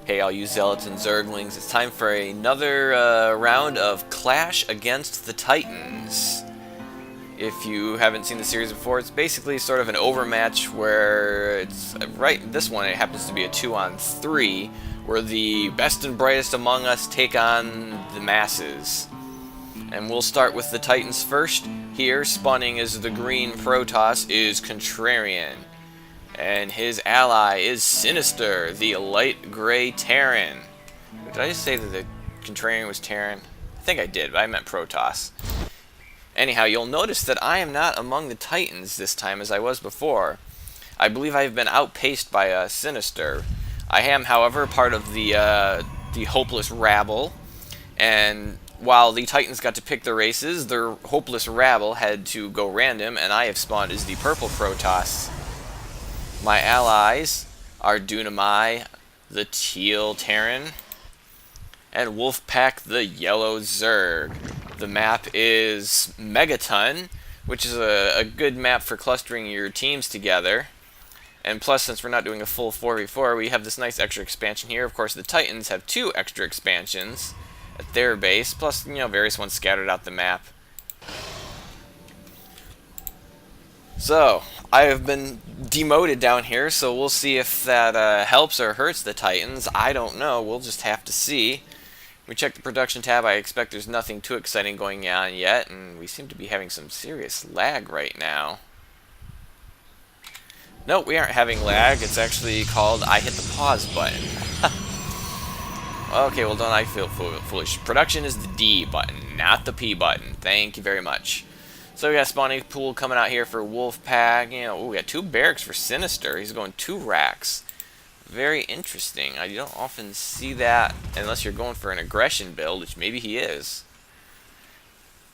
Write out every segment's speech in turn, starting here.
Hey, all you Zealots and Zerglings, it's time for another round of Clash against the Titans. If you haven't seen the series before, it's basically sort of an overmatch where it's this one it happens to be a 2-on-3 where the best and brightest among us take on the masses. And we'll start with the Titans first. Here, spawning as the green Protoss is Contrarian. And his ally is Sinister, the light gray Terran. Did I just say that the Contrarian was Terran? I think I did, but I meant Protoss. Anyhow, you'll notice that I am not among the Titans this time as I was before. I believe I have been outpaced by Sinister. I am, however, part of the Hopeless Rabble, and while the Titans got to pick their races, their Hopeless Rabble had to go random, and I have spawned as the purple Protoss. My allies are Dunamai, the teal Terran, and Wolfpack, the yellow Zerg. The map is Megaton, which is a good map for clustering your teams together. And plus, since we're not doing a full 4v4, we have this nice extra expansion here. Of course, the Titans have 2 extra expansions at their base, plus, various ones scattered out the map. So, I have been demoted down here, so we'll see if that helps or hurts the Titans. I don't know. We'll just have to see. We check the production tab. I expect there's nothing too exciting going on yet, and we seem to be having some serious lag right now. No, we aren't having lag. It's actually called I hit the pause button. Okay, well, don't I feel foolish. Production is the D button, not the P button. Thank you very much. So we got a spawning pool coming out here for Wolfpack. We got 2 barracks for Sinister. He's going 2 racks. Very interesting. You don't often see that unless you're going for an aggression build, which maybe he is.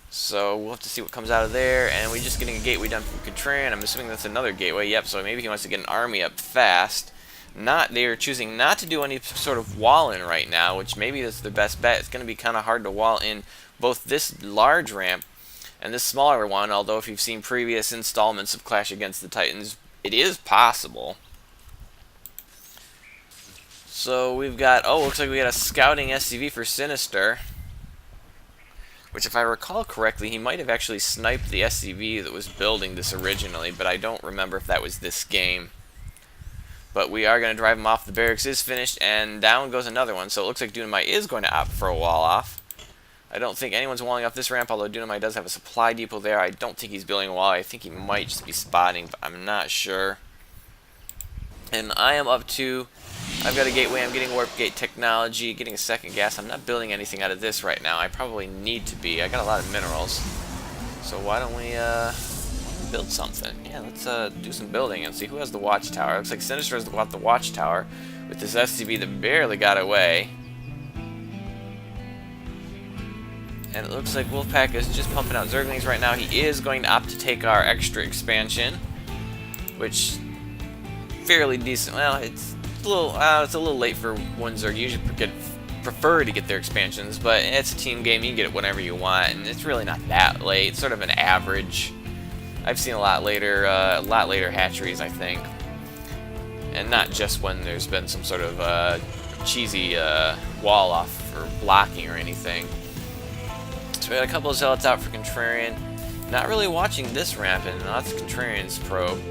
So we'll have to see what comes out of there. And we're just getting a gateway done from Contrarian. I'm assuming that's another gateway. Yep, so maybe he wants to get an army up fast. They are choosing not to do any sort of wall in right now, which maybe is the best bet. It's going to be kind of hard to wall in both this large ramp and this smaller one, although if you've seen previous installments of Clash Against the Titans, it is possible. So we've got, looks like we got a scouting SCV for Sinister, which if I recall correctly, he might have actually sniped the SCV that was building this originally, but I don't remember if that was this game. But we are going to drive him off. The barracks is finished, and down goes another one, so it looks like Dunamai is going to opt for a wall off. I don't think anyone's walling off this ramp, although Dunamai does have a supply depot there. I don't think he's building a wall. I think he might just be spotting, but I'm not sure. And I am up to, I've got a gateway, I'm getting warp gate technology, getting a second gas. I'm not building anything out of this right now. I probably need to be. I got a lot of minerals. So why don't we build something? Yeah, let's do some building and see who has the watchtower. Looks like Sinister has got the watchtower with this SCV that barely got away. And it looks like Wolfpack is just pumping out Zerglings right now. He is going to opt to take our extra expansion, which fairly decent. Well, it's a little late for one Zerg. You usually prefer to get their expansions, but it's a team game. You can get it whenever you want, and it's really not that late. It's sort of an average. I've seen a lot later hatcheries, I think, and not just when there's been some sort of cheesy wall off or blocking or anything. So we got a couple of Zealots out for Contrarian. Not really watching this ramp, and that's Contrarian's probe.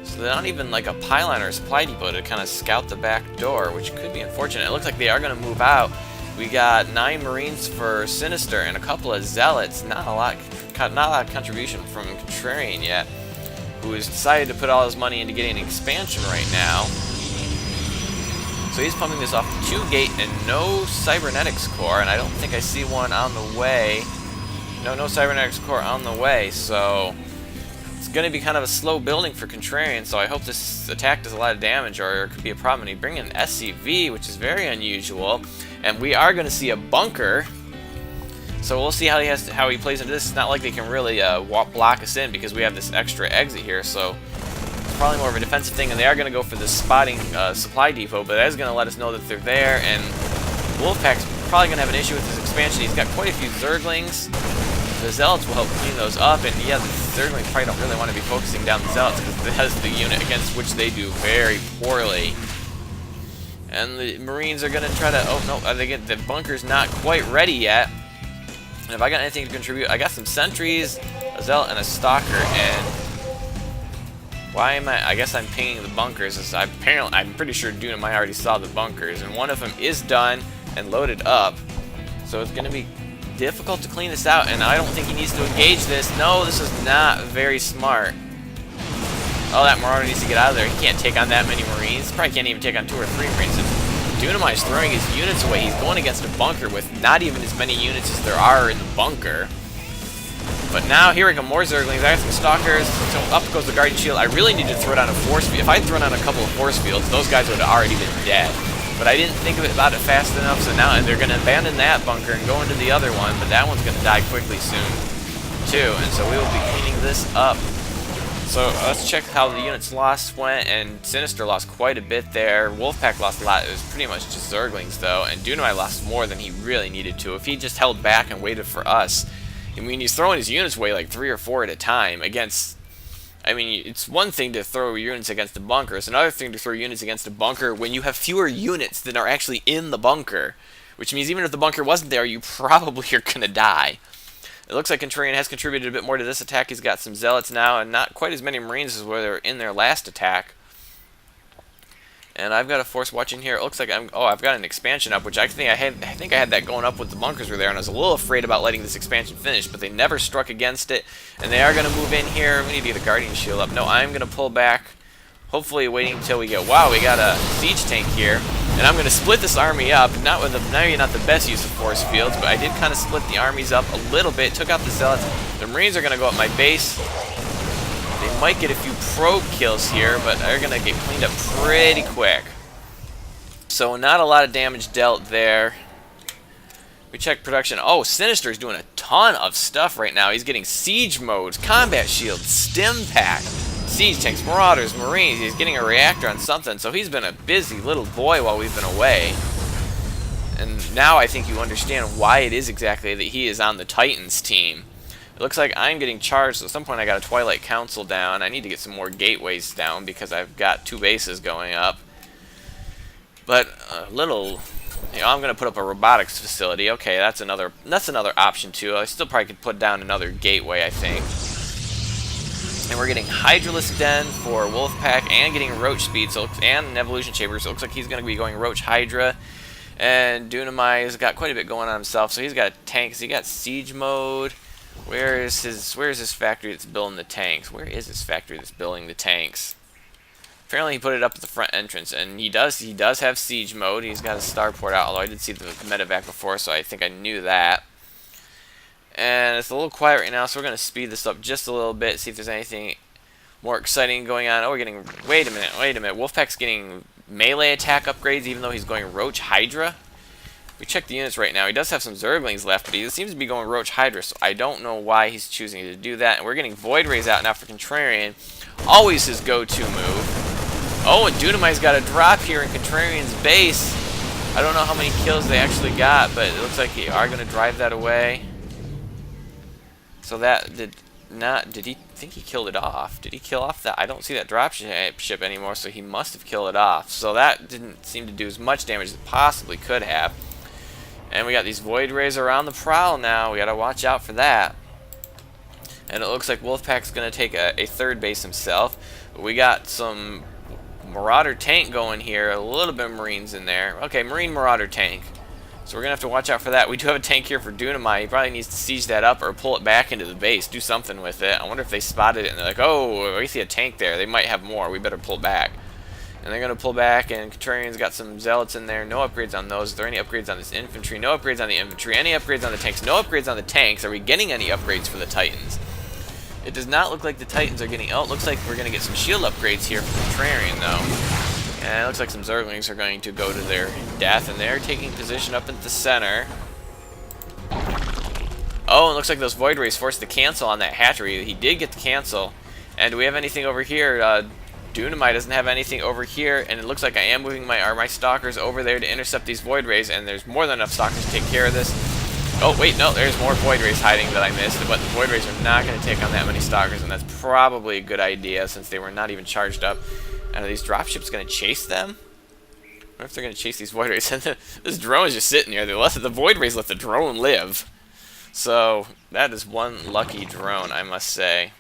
So they're not even like a pylon or a supply depot to kind of scout the back door, which could be unfortunate. It looks like they are going to move out. We got 9 Marines for Sinister and a couple of Zealots. Not a lot of contribution from Contrarian yet, who has decided to put all his money into getting an expansion right now. So he's pumping this off 2 gate and no cybernetics core, and I don't think I see one on the way. No cybernetics core on the way, so it's going to be kind of a slow building for Contrarian, so I hope this attack does a lot of damage, or it could be a problem. And he brings an SCV, which is very unusual, and we are going to see a bunker. So we'll see how he plays into this. It's not like they can really block us in because we have this extra exit here, so it's probably more of a defensive thing, and they are going to go for this spotting supply depot, but that is going to let us know that they're there, and Wolfpack's probably going to have an issue with his expansion. He's got quite a few Zerglings. The Zealots will help clean those up, and yeah, the Zerglings probably don't really want to be focusing down the Zealots because that is the unit against which they do very poorly. And the Marines are going to try to... Oh, no, the bunker's not quite ready yet. And if I got anything to contribute, I got some sentries, a zealot, and a stalker, and... Why am I guess I'm pinging the bunkers, as I'm pretty sure Dunamai already saw the bunkers, and one of them is done and loaded up. So it's going to be difficult to clean this out, and I don't think he needs to engage this. No, this is not very smart. Oh, that Marauder needs to get out of there. He can't take on that many Marines. Probably can't even take on 2 or 3 Marines. Dunamai is throwing his units away. He's going against a bunker with not even as many units as there are in the bunker. But now, here we go, more Zerglings. I got some Stalkers. So up goes the Guardian Shield. I really need to throw down a force field. If I had thrown down a couple of force fields, those guys would have already been dead. But I didn't think about it fast enough, so now they're going to abandon that bunker and go into the other one, but that one's going to die quickly soon, too. And so we will be cleaning this up. So let's check how the units lost went, and Sinister lost quite a bit there. Wolfpack lost a lot. It was pretty much just Zerglings, though, and Dunamai lost more than he really needed to. If he just held back and waited for us, I mean, he's throwing his units away like 3 or 4 at a time against... I mean, it's one thing to throw units against a bunker. It's another thing to throw units against a bunker when you have fewer units than are actually in the bunker. Which means even if the bunker wasn't there, you probably are going to die. It looks like Contrarian has contributed a bit more to this attack. He's got some Zealots now, and not quite as many Marines as were in their last attack. And I've got a force watching here. It looks like I've got an expansion up, which I think I had that going up with the bunkers were there, and I was a little afraid about letting this expansion finish, but they never struck against it, and they are going to move in here. We need to get a Guardian Shield up. No, I'm going to pull back, hopefully waiting until we get... Wow, we got a siege tank here, and I'm going to split this army up, maybe not the best use of force fields, but I did kind of split the armies up a little bit, took out the Zealots. The Marines are going to go up my base. They might get a few probe kills here, but they're going to get cleaned up pretty quick. So not a lot of damage dealt there. We check production. Oh, Sinister is doing a ton of stuff right now. He's getting siege modes, combat shields, stim pack, siege tanks, marauders, marines. He's getting a reactor on something. So he's been a busy little boy while we've been away. And now I think you understand why it is exactly that he is on the Titans team. It looks like I'm getting charged, so at some point I got a Twilight Council down. I need to get some more gateways down because I've got 2 bases going up. But a little, I'm going to put up a robotics facility. Okay, that's another option too. I still probably could put down another gateway, I think. And we're getting Hydralisk Den for Wolfpack and getting Roach Speed, and an Evolution Chamber. So it looks like he's going to be going Roach Hydra. And Dunamai has got quite a bit going on himself. So he's got tanks. He got siege mode. Where is his factory that's building the tanks? Where is his factory that's building the tanks? Apparently he put it up at the front entrance, and he does have siege mode. He's got a starport out, although I did see the medevac before, so I think I knew that. And it's a little quiet right now, so we're going to speed this up just a little bit, see if there's anything more exciting going on. Oh, we're getting... Wait a minute. Wolfpack's getting melee attack upgrades, even though he's going Roach Hydra. We check the units right now. He does have some Zerglings left, but he seems to be going Roach Hydra, so I don't know why he's choosing to do that. And we're getting Void Rays out now for Contrarian. Always his go-to move. Oh, and Dunamai's got a drop here in Contrarian's base. I don't know how many kills they actually got, but it looks like they are going to drive that away. So that did he think he killed it off? Did he kill off that? I don't see that drop ship anymore, so he must have killed it off. So that didn't seem to do as much damage as it possibly could have. And we got these Void Rays around the prowl now. We got to watch out for that. And it looks like Wolfpack's going to take a 3rd base himself. We got some Marauder tank going here. A little bit of Marines in there. Okay, Marine Marauder tank. So we're going to have to watch out for that. We do have a tank here for Dunamai. He probably needs to siege that up or pull it back into the base. Do something with it. I wonder if they spotted it and they're like, oh, we see a tank there. They might have more. We better pull back. And they're going to pull back, and Contrarian's got some Zealots in there. No upgrades on those. Are there any upgrades on this infantry? No upgrades on the infantry. Any upgrades on the tanks? No upgrades on the tanks. Are we getting any upgrades for the Titans? It does not look like the Titans are getting... Oh, it looks like we're going to get some shield upgrades here for Contrarian, though. And it looks like some Zerglings are going to go to their death, and they're taking position up at the center. Oh, and it looks like those Void Rays forced the cancel on that hatchery. He did get the cancel. And do we have anything over here? Dunamai doesn't have anything over here, and it looks like I am moving my Stalkers over there to intercept these Void Rays, and there's more than enough Stalkers to take care of this. Oh, wait, no, there's more Void Rays hiding that I missed, but the Void Rays are not going to take on that many Stalkers, and that's probably a good idea since they were not even charged up. And are these dropships going to chase them? wonder if they're going to chase these Void Rays. This drone is just sitting here. The Void Rays let the drone live. So, that is one lucky drone, I must say.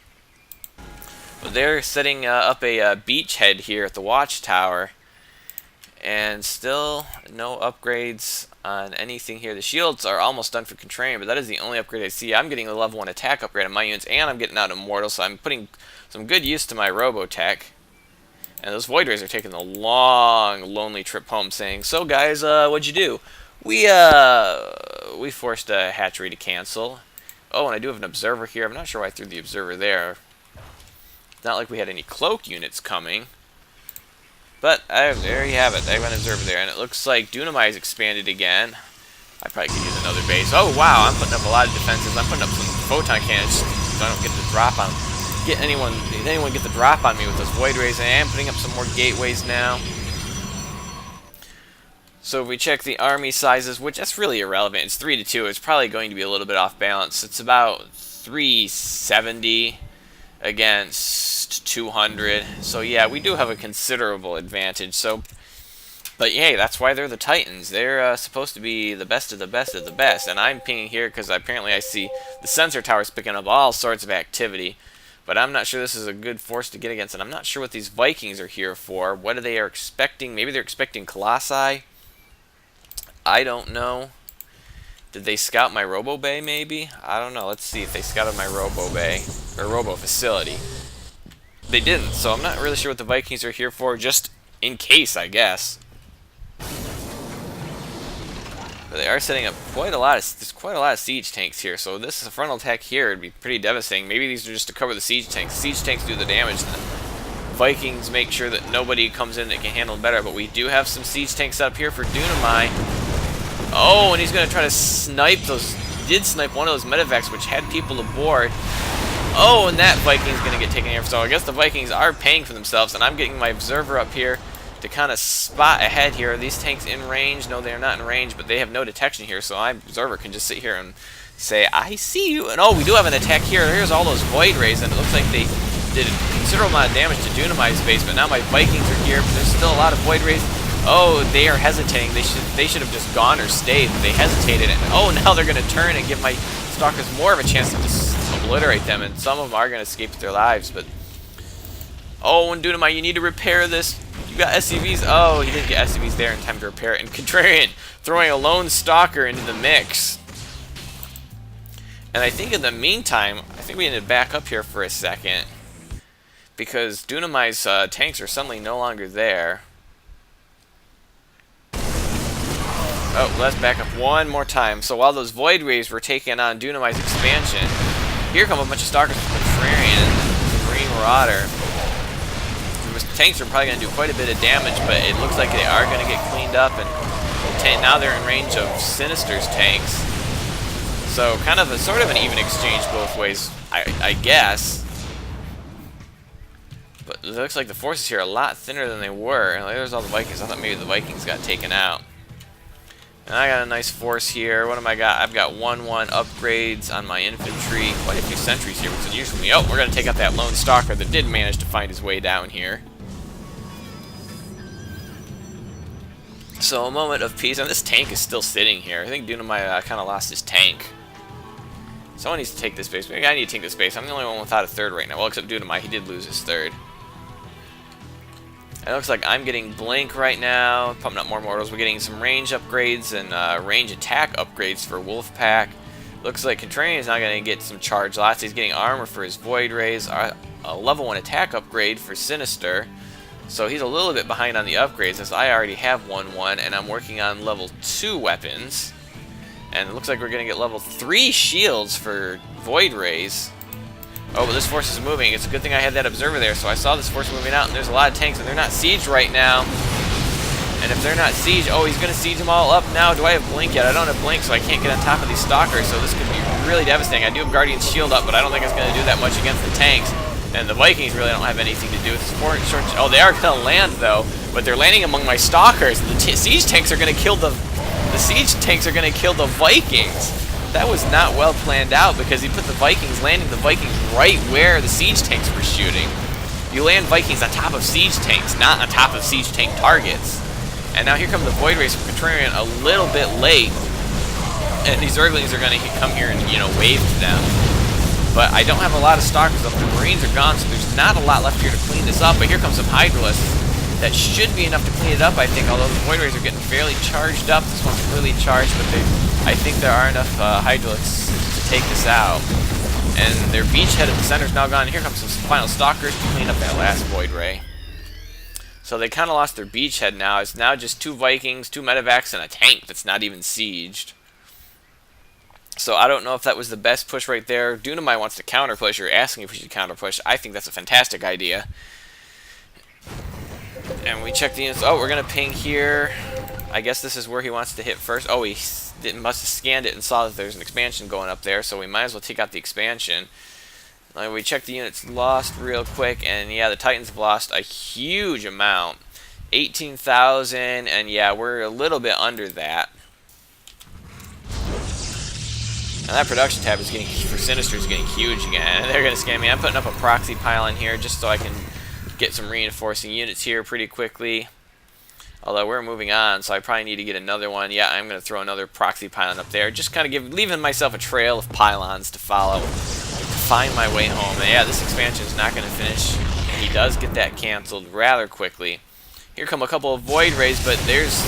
But they're setting up a beachhead here at the watchtower. And still no upgrades on anything here. The shields are almost done for Contrarian, but that is the only upgrade I see. I'm getting a level 1 attack upgrade on my units, and I'm getting out Immortal, so I'm putting some good use to my Robotech. And those Void Rays are taking a long, lonely trip home, saying, "So guys, what'd you do?" We forced a hatchery to cancel. Oh, and I do have an observer here. I'm not sure why I threw the observer there. It's not like we had any cloak units coming. But there you have it. I have an observer there, and it looks like Dunamai is expanded again. I probably could use another base. Oh wow, I'm putting up a lot of defenses. I'm putting up some photon cannons so I don't get the drop on. Get anyone get the drop on me with those Void Rays. And I am putting up some more gateways now. So if we check the army sizes, which that's really irrelevant. It's 3-2. It's probably going to be a little bit off balance. It's about 370 against 200. So yeah, we do have a considerable advantage. So, but hey, that's why they're the Titans. They're supposed to be the best of the best of the best. And I'm pinging here because apparently I see the sensor towers picking up all sorts of activity. But I'm not sure this is a good force to get against. And I'm not sure what these Vikings are here for. What they are expecting. Maybe they're expecting Colossi. I don't know. Did they scout my Robo Bay, maybe? I don't know. Let's see if they scouted my Robo Bay, or Robo Facility. They didn't, so I'm not really sure what the Vikings are here for, just in case, I guess. But they are setting up there's quite a lot of siege tanks here, so this is a frontal attack here would be pretty devastating. Maybe these are just to cover the siege tanks. Siege tanks do the damage, and the Vikings make sure that nobody comes in that can handle it better, but we do have some siege tanks up here for Dunamai. Oh, and he's going to try to snipe those. Did snipe one of those medevacs, which had people aboard. Oh, and that Viking's going to get taken care of. So I guess the Vikings are paying for themselves, and I'm getting my observer up here to kind of spot ahead here. Are these tanks in range? No, they're not in range, but they have no detection here, so my observer can just sit here and say, "I see you." And oh, we do have an attack here. Here's all those Void Rays, and it looks like they did a considerable amount of damage to Dunamai's base, but now my Vikings are here, but there's still a lot of Void Rays. Oh, they are hesitating. They should have just gone or stayed, but they hesitated. And oh, now they're going to turn and give my Stalkers more of a chance to just obliterate them, and some of them are going to escape with their lives, but... Oh, and Dunamai, you need to repair this. You got SCVs. Oh, he didn't get SCVs there in time to repair it. And Contrarian throwing a lone Stalker into the mix. And I think in the meantime, I think we need to back up here for a second, because Dunamai's tanks are suddenly no longer there. Oh, let's back up one more time. So while those Void Rays were taking on Dunamai's expansion, here come a bunch of Stalkers from Contrarian and the Green Marauder. The tanks are probably going to do quite a bit of damage, but it looks like they are going to get cleaned up, and now they're in range of Sinister's tanks. So kind of a sort of an even exchange both ways, I guess. But it looks like the forces here are a lot thinner than they were. And there's all the Vikings. I thought maybe the Vikings got taken out. And I got a nice force here. What am I got? I've got 1-1 upgrades on my infantry. Quite a few sentries here, which is unusual for me. Oh, we're going to take out that lone Stalker that did manage to find his way down here. So a moment of peace. And this tank is still sitting here. I think Dunamai kind of lost his tank. Someone needs to take this base. Maybe I need to take this base. I'm the only one without a third right now. Well, except Dunamai. He did lose his third. It looks like I'm getting Blink right now, pumping up more mortals. We're getting some range upgrades and range attack upgrades for Wolfpack. Looks like Contrarian is now going to get some charge lots. He's getting armor for his Void Rays, a level 1 attack upgrade for Sinister. So he's a little bit behind on the upgrades, as I already have 1-1, and I'm working on level 2 weapons. And it looks like we're going to get level 3 shields for Void Rays. Oh, but this force is moving. It's a good thing I had that observer there, so I saw this force moving out, and there's a lot of tanks, and they're not sieged right now. And if they're not sieged, oh, he's going to siege them all up now. Do I have Blink yet? I don't have Blink, so I can't get on top of these Stalkers, so this could be really devastating. I do have Guardian's Shield up, but I don't think it's going to do that much against the tanks. And the Vikings really don't have anything to do with this force. Oh, they are going to land, though, but they're landing among my Stalkers. The siege tanks are going to kill the Vikings. That was not well planned out, because he put the Vikings, landing the Vikings right where the siege tanks were shooting. You land Vikings on top of siege tanks, not on top of siege tank targets. And now here come the Void Rays from Contrarian a little bit late. And these Zerglings are going to come here and, you know, wave to them. But I don't have a lot of Stalkers left. The Marines are gone, so there's not a lot left here to clean this up. But here comes some Hydralisks. That should be enough to clean it up, I think, although the Void Rays are getting fairly charged up. This one's really charged, but I think there are enough Hydralisks to take this out. And their beachhead at the center is now gone. Here comes some final Stalkers to clean up that last Void Ray. So they kind of lost their beachhead now. It's now just 2 Vikings, 2 medevacs, and a tank that's not even sieged. So I don't know if that was the best push right there. Dunamai wants to counter push. You're asking if we should counter push. I think that's a fantastic idea. And we check the units. Oh, we're going to ping here. I guess this is where he wants to hit first. Oh, he must have scanned it and saw that there's an expansion going up there, so we might as well take out the expansion. We check the units lost real quick, and yeah, the Titans have lost a huge amount. 18,000, and yeah, we're a little bit under that. And that production tab is getting, for Sinister, is getting huge again. They're going to scan me. I'm putting up a proxy pylon here just so I can get some reinforcing units here pretty quickly. Although we're moving on, so I probably need to get another one. Yeah, I'm going to throw another proxy pylon up there. Just kind of leaving myself a trail of pylons to follow, to find my way home. And yeah, this expansion is not going to finish. He does get that canceled rather quickly. Here come a couple of Void Rays, but there's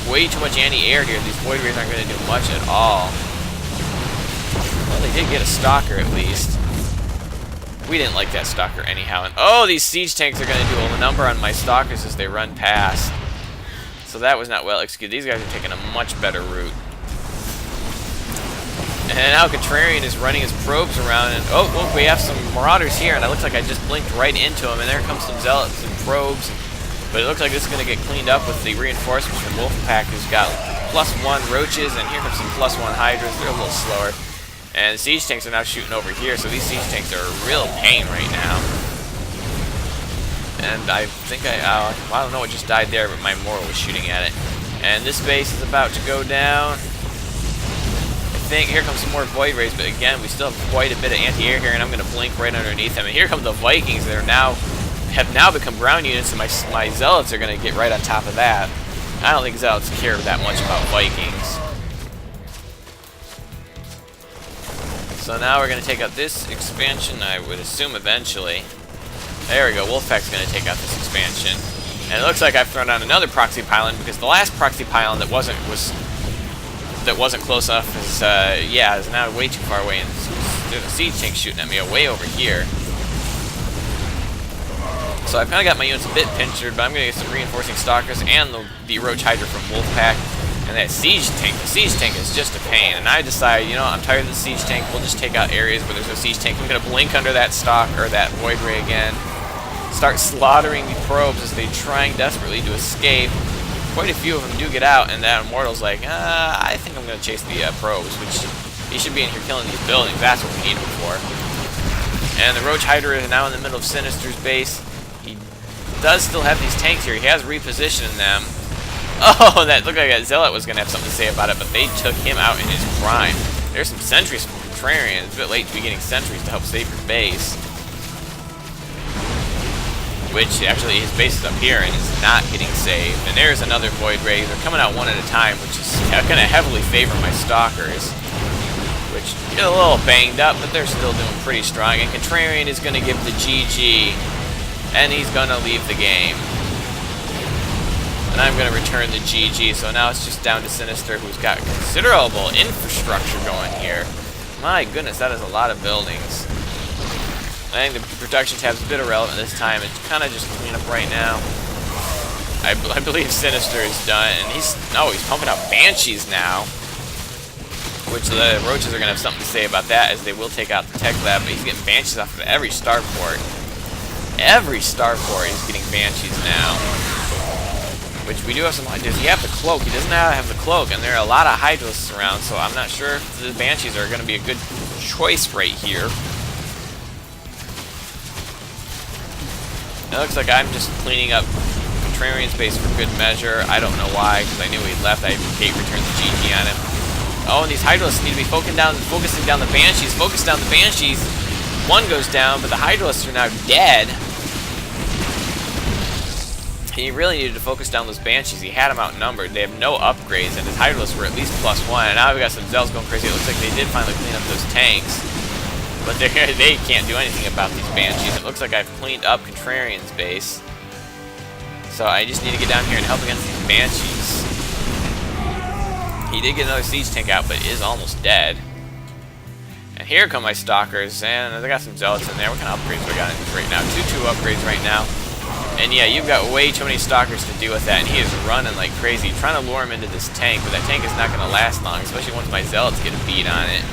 way too much anti-air here. These Void Rays aren't going to do much at all. Well, they did get a Stalker at least. We didn't like that Stalker anyhow. And oh, these siege tanks are going to do a number on my Stalkers as they run past. So that was not well executed. These guys are taking a much better route. And now Contrarian is running his probes around. And oh, look, we have some Marauders here. And it looks like I just blinked right into them. And there comes some Zealots and probes. But it looks like this is going to get cleaned up with the reinforcements from Wolfpack, who's got +1 Roaches. And here comes some +1 Hydras. They're a little slower. And the siege tanks are now shooting over here, so these siege tanks are a real pain right now. And I think I don't know what just died there, but my Mortal was shooting at it. And this base is about to go down. I think here comes some more Void Rays, but again, we still have quite a bit of anti-air here, and I'm going to blink right underneath them. And here come the Vikings that have now become ground units, and my Zealots are going to get right on top of that. I don't think Zealots care that much about Vikings. So now we're going to take out this expansion, I would assume eventually. There we go, Wolfpack's going to take out this expansion. And it looks like I've thrown down another proxy pylon, because the last proxy pylon that wasn't close enough is now way too far away, and there's a siege tank shooting at me way over here. So I've kind of got my units a bit pinchered, but I'm going to get some reinforcing Stalkers and the Roach Hydra from Wolfpack. And that siege tank, the siege tank is just a pain. And I decided, you know, I'm tired of the siege tank. We'll just take out areas where there's no siege tank. I'm going to blink under that stock or that Void Ray again. Start slaughtering the probes as they're trying desperately to escape. Quite a few of them do get out, and that Immortal's like, I think I'm going to chase the probes, which he should be in here killing these buildings. That's what we need him for. And the Roach Hydra is now in the middle of Sinister's base. He does still have these tanks here. He has repositioned them. Oh, that looked like that Zealot was going to have something to say about it, but they took him out in his prime. There's some sentries from Contrarian. It's a bit late to be getting sentries to help save your base. Which, actually, his base is up here and is not getting saved. And there's another Void Ray. They're coming out one at a time, which is going to heavily favor my Stalkers. Which get a little banged up, but they're still doing pretty strong. And Contrarian is going to give the GG, and he's going to leave the game. And I'm going to return the GG, so now it's just down to Sinister, who's got considerable infrastructure going here. My goodness, that is a lot of buildings. I think the production tab's a bit irrelevant this time. It's kind of just clean up right now. I believe Sinister is done, and he's pumping out Banshees now. Which the Roaches are going to have something to say about that, as they will take out the Tech Lab, but he's getting Banshees off of every starport. Every starport is getting Banshees now. Which we do have some. Does he have the cloak? He doesn't have the cloak, and there are a lot of Hydralisks around, so I'm not sure if the Banshees are going to be a good choice right here. It looks like I'm just cleaning up Contrarian's base for good measure. I don't know why, because I knew he left. I hate return the GG on him. Oh, and these Hydralisks need to be focusing down the Banshees. Focus down the Banshees. One goes down, but the Hydralisks are now dead. He really needed to focus down those Banshees. He had them outnumbered. They have no upgrades, and his Hydralisks were at least +1. And now we've got some Zells going crazy. It looks like they did finally clean up those tanks. But they can't do anything about these Banshees. It looks like I've cleaned up Contrarian's base. So I just need to get down here and help against these Banshees. He did get another siege tank out, but is almost dead. And here come my Stalkers, and they got some Zealots in there. What kind of upgrades we got right now? 2-2 upgrades right now. And yeah, you've got way too many Stalkers to deal with that, and he is running like crazy, trying to lure him into this tank, but that tank is not going to last long, especially once my Zealots get a beat on it.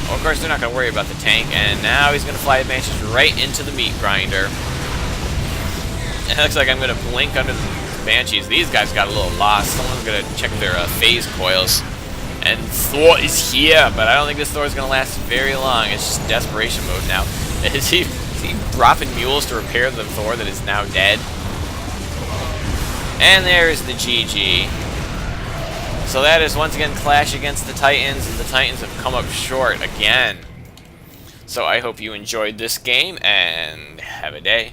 Well, of course, they're not going to worry about the tank, and now he's going to fly the Banshees right into the meat grinder. And it looks like I'm going to blink under the Banshees. These guys got a little lost. Someone's going to check their phase coils. And Thor is here, but I don't think this Thor is going to last very long. It's just desperation mode now. Is he dropping mules to repair the Thor that is now dead? And there's the GG. So that is once again Clash against the Titans, and the Titans have come up short again. So I hope you enjoyed this game, and have a day.